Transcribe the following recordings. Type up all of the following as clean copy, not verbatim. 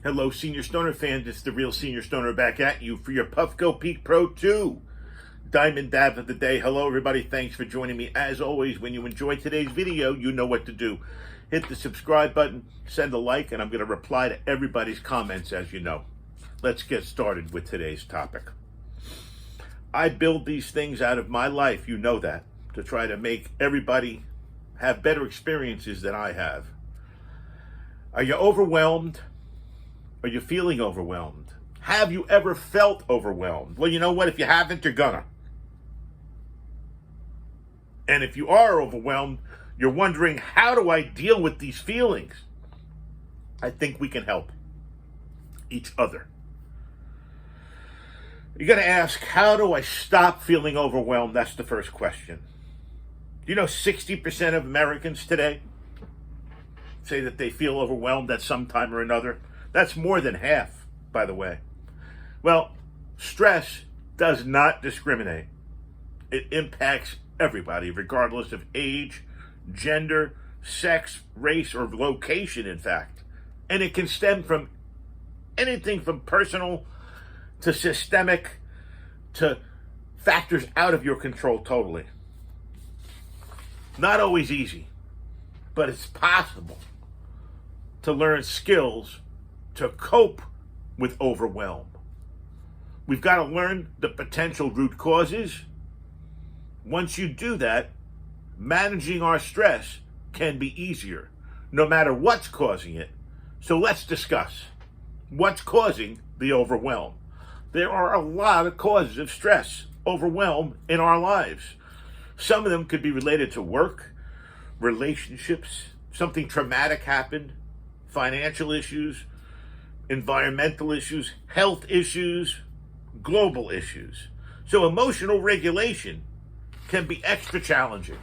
Hello, Senior Stoner fans. It's the real Senior Stoner back at you for your Puffco Peak Pro 2 Diamond Dab of the Day. Hello, everybody. Thanks for joining me. As always, when you enjoy today's video, you know what to do. Hit the subscribe button, send a like, and I'm going to reply to everybody's comments, as you know. Let's get started with today's topic. I build these things out of my life, you know that, to try to make everybody have better experiences than I have. Are you overwhelmed? Are you feeling overwhelmed? Have you ever felt overwhelmed? Well, you know what? If you haven't, you're gonna. And if you are overwhelmed, you're wondering, how do I deal with these feelings? I think we can help each other. You got to ask, how do I stop feeling overwhelmed? That's the first question. Do you know 60% of Americans today say that they feel overwhelmed at some time or another? That's more than half, by the way. Well, stress does not discriminate. It impacts everybody, regardless of age, gender, sex, race, or location, in fact. And it can stem from anything from personal to systemic to factors out of your control totally. Not always easy, but it's possible to learn skills to cope with overwhelm. We've got to learn the potential root causes. Once you do that, managing our stress can be easier, no matter what's causing it. So let's discuss what's causing the overwhelm. There are a lot of causes of stress, overwhelm in our lives. Some of them could be related to work, relationships, something traumatic happened, financial issues, environmental issues, health issues, global issues. So emotional regulation can be extra challenging,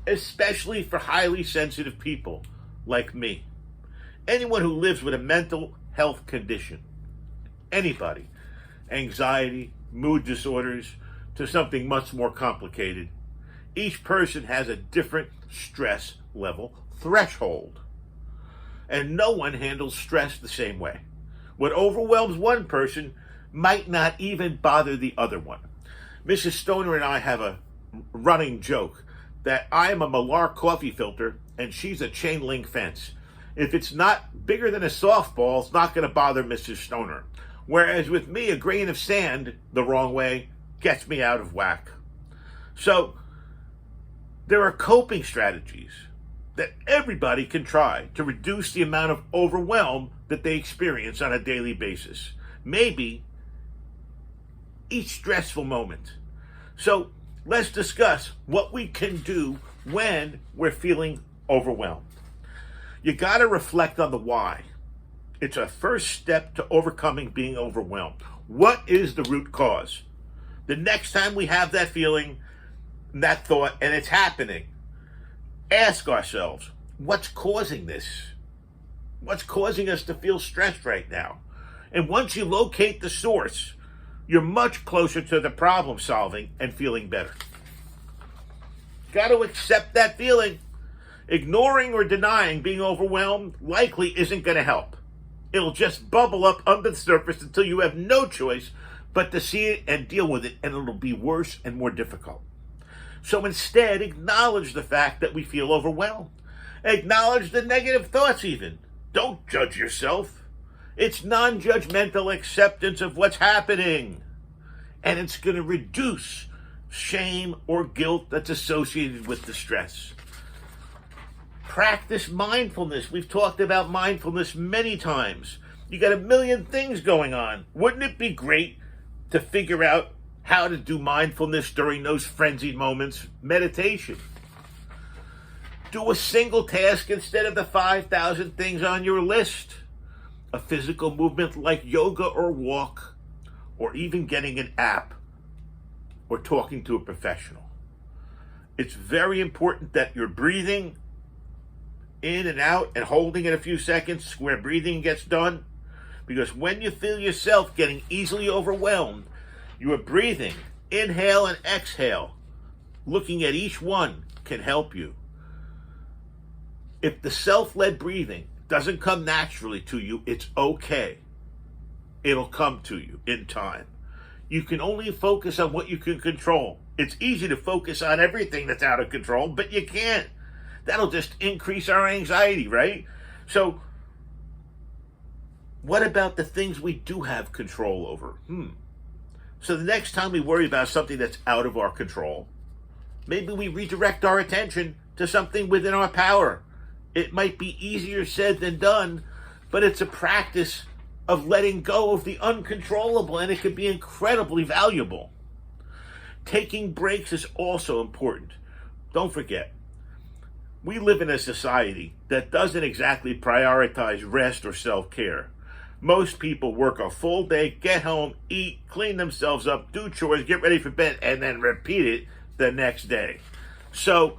especially for highly sensitive people like me. Anyone who lives with a mental health condition, anybody, anxiety, mood disorders, to something much more complicated. Each person has a different stress level threshold, and no one handles stress the same way. What overwhelms one person might not even bother the other one. Mrs. Stoner and I have a running joke that I am a Malar coffee filter and she's a chain link fence. If it's not bigger than a softball, it's not going to bother Mrs. Stoner. Whereas with me, a grain of sand the wrong way gets me out of whack. So there are coping strategies that everybody can try to reduce the amount of overwhelm that they experience on a daily basis. Maybe each stressful moment. So let's discuss what we can do when we're feeling overwhelmed. You got to reflect on the why. It's a first step to overcoming being overwhelmed. What is the root cause? The next time we have that feeling, that thought, and it's happening, ask ourselves, what's causing this? What's causing us to feel stressed right now? And once you locate the source, you're much closer to the problem solving and feeling better. Got to accept that feeling. Ignoring or denying being overwhelmed likely isn't going to help. It'll just bubble up under the surface until you have no choice but to see it and deal with it, and it'll be worse and more difficult. So instead, acknowledge the fact that we feel overwhelmed. Acknowledge the negative thoughts even. Don't judge yourself. It's non-judgmental acceptance of what's happening. And it's going to reduce shame or guilt that's associated with the stress. Practice mindfulness. We've talked about mindfulness many times. You got a million things going on. Wouldn't it be great to figure out how to do mindfulness during those frenzied moments? Meditation. Do a single task instead of the 5,000 things on your list. A physical movement like yoga or walk, or even getting an app or talking to a professional. It's very important that you're breathing in and out and holding it a few seconds where breathing gets done, because when you feel yourself getting easily overwhelmed, you are breathing, inhale and exhale. Looking at each one can help you. If the self-led breathing doesn't come naturally to you, it's okay. It'll come to you in time. You can only focus on what you can control. It's easy to focus on everything that's out of control, but you can't. That'll just increase our anxiety, right? So, what about the things we do have control over? So the next time we worry about something that's out of our control, maybe we redirect our attention to something within our power. It might be easier said than done, but it's a practice of letting go of the uncontrollable, and it can be incredibly valuable. Taking breaks is also important. Don't forget, we live in a society that doesn't exactly prioritize rest or self-care. Most people work a full day, get home, eat, clean themselves up, do chores, get ready for bed, and then repeat it the next day. So,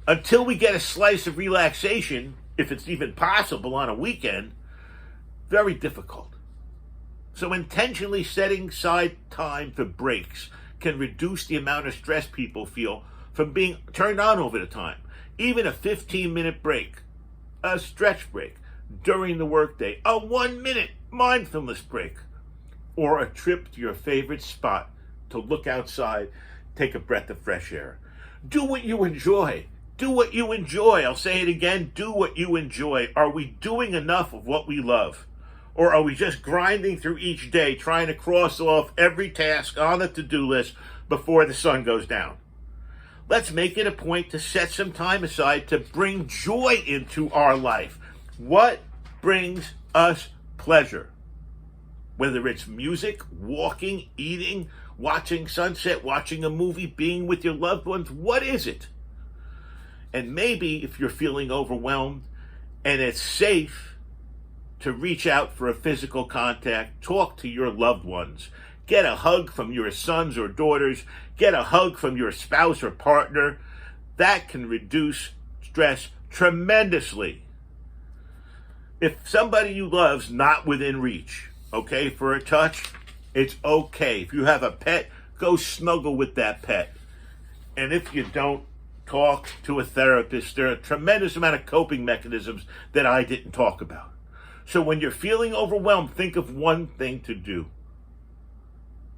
until we get a slice of relaxation, if it's even possible on a weekend, very difficult. So intentionally setting aside time for breaks can reduce the amount of stress people feel from being turned on over the time. Even a 15-minute break, a stretch break during the workday, a 1-minute mindfulness break, or a trip to your favorite spot to look outside, take a breath of fresh air. Do what you enjoy. Do what you enjoy. I'll say it again. Do what you enjoy. Are we doing enough of what we love? Or are we just grinding through each day, trying to cross off every task on the to-do list before the sun goes down? Let's make it a point to set some time aside to bring joy into our life. What brings us pleasure? Whether it's music, walking, eating, watching sunset, watching a movie, being with your loved ones, what is it? And maybe if you're feeling overwhelmed and it's safe to reach out for a physical contact, talk to your loved ones, get a hug from your sons or daughters, get a hug from your spouse or partner, that can reduce stress tremendously. If somebody you love's not within reach, okay, for a touch, it's okay. If you have a pet, go snuggle with that pet. And if you don't, talk to a therapist. There are a tremendous amount of coping mechanisms that I didn't talk about. So when you're feeling overwhelmed, think of one thing to do.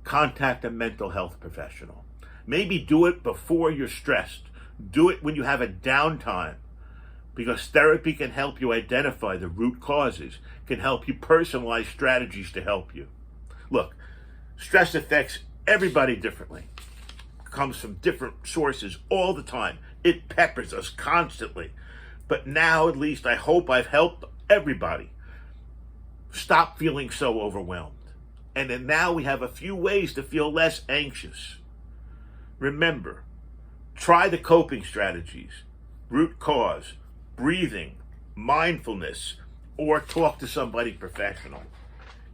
Contact a mental health professional. Maybe do it before you're stressed. Do it when you have a downtime, because therapy can help you identify the root causes, can help you personalize strategies to help you. Look, stress affects everybody differently. It comes from different sources all the time. It peppers us constantly. But now, at least, I hope I've helped everybody stop feeling so overwhelmed. And then now we have a few ways to feel less anxious. Remember, try the coping strategies: root cause, breathing, mindfulness, or talk to somebody professional.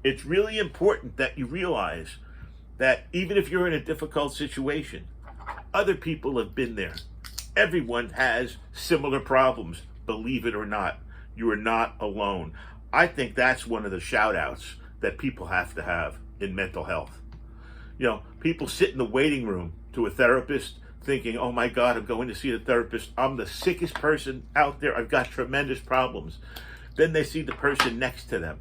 It's really important that you realize that even if you're in a difficult situation, other people have been there. Everyone has similar problems, believe it or not. You are not alone. I think that's one of the shout outs that people have to have in mental health. You know, people sit in the waiting room to a therapist thinking, oh my God, I'm going to see a therapist. I'm the sickest person out there. I've got tremendous problems. Then they see the person next to them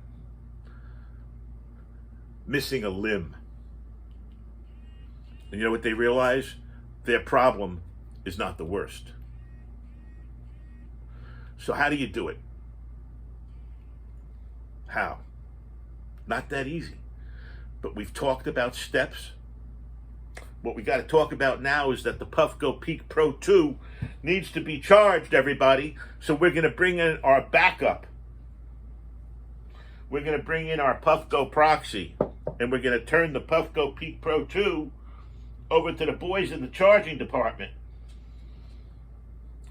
missing a limb. And you know what they realize? Their problem is not the worst. So how do you do it? How? Not that easy. But we've talked about steps. What we got to talk about now is that the Puffco Peak Pro 2 needs to be charged, everybody. So we're going to bring in our backup. We're going to bring in our Puffco Proxy. And we're going to turn the Puffco Peak Pro 2 over to the boys in the charging department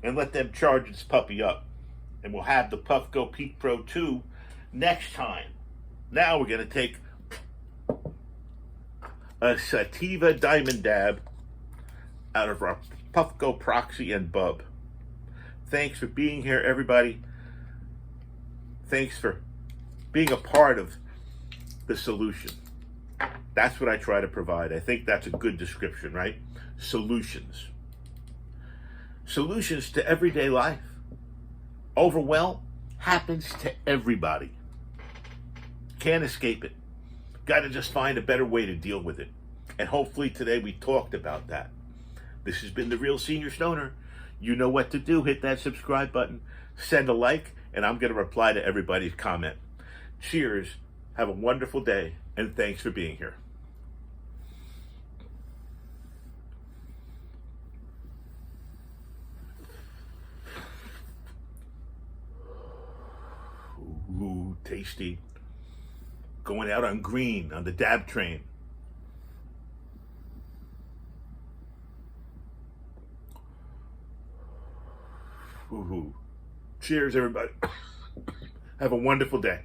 and let them charge this puppy up. And we'll have the Puffco Peak Pro 2 next time. Now we're going to take a Sativa Diamond Dab out of our Puffco Proxy and Bub. Thanks for being here, everybody. Thanks for being a part of the solution. That's what I try to provide. I think that's a good description, right? Solutions. Solutions to everyday life. Overwhelm happens to everybody. Can't escape it. Got to just find a better way to deal with it. And hopefully today we talked about that. This has been The Real Senior Stoner. You know what to do. Hit that subscribe button, send a like, and I'm going to reply to everybody's comment. Cheers. Have a wonderful day, and thanks for being here. Ooh, tasty. Going out on green on the dab train. Ooh. Cheers, everybody. Have a wonderful day.